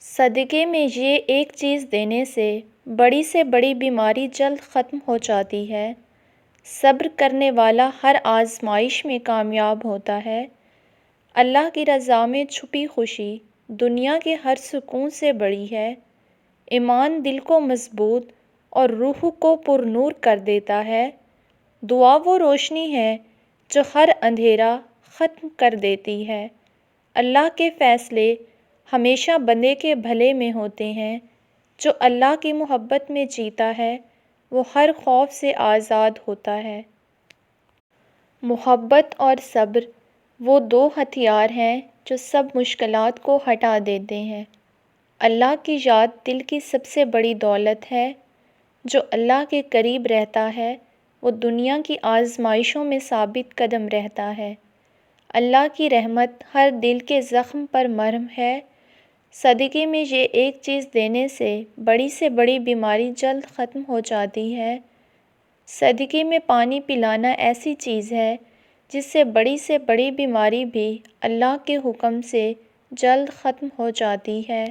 صدقے میں یہ ایک چیز دینے سے بڑی بیماری جلد ختم ہو جاتی ہے۔ صبر کرنے والا ہر آزمائش میں کامیاب ہوتا ہے۔ اللہ کی رضا میں چھپی خوشی دنیا کے ہر سکون سے بڑی ہے۔ ایمان دل کو مضبوط اور روح کو پرنور کر دیتا ہے۔ دعا وہ روشنی ہے جو ہر اندھیرا ختم کر دیتی ہے۔ اللہ کے فیصلے ہمیشہ بندے کے بھلے میں ہوتے ہیں۔ جو اللہ کی محبت میں جیتا ہے وہ ہر خوف سے آزاد ہوتا ہے۔ محبت اور صبر وہ دو ہتھیار ہیں جو سب مشکلات کو ہٹا دیتے ہیں۔ اللہ کی یاد دل کی سب سے بڑی دولت ہے۔ جو اللہ کے قریب رہتا ہے وہ دنیا کی آزمائشوں میں ثابت قدم رہتا ہے۔ اللہ کی رحمت ہر دل کے زخم پر مرہم ہے۔ صدقے میں یہ ایک چیز دینے سے بڑی بیماری جلد ختم ہو جاتی ہے۔ صدقے میں پانی پلانا ایسی چیز ہے جس سے بڑی بیماری بھی اللہ کے حکم سے جلد ختم ہو جاتی ہے۔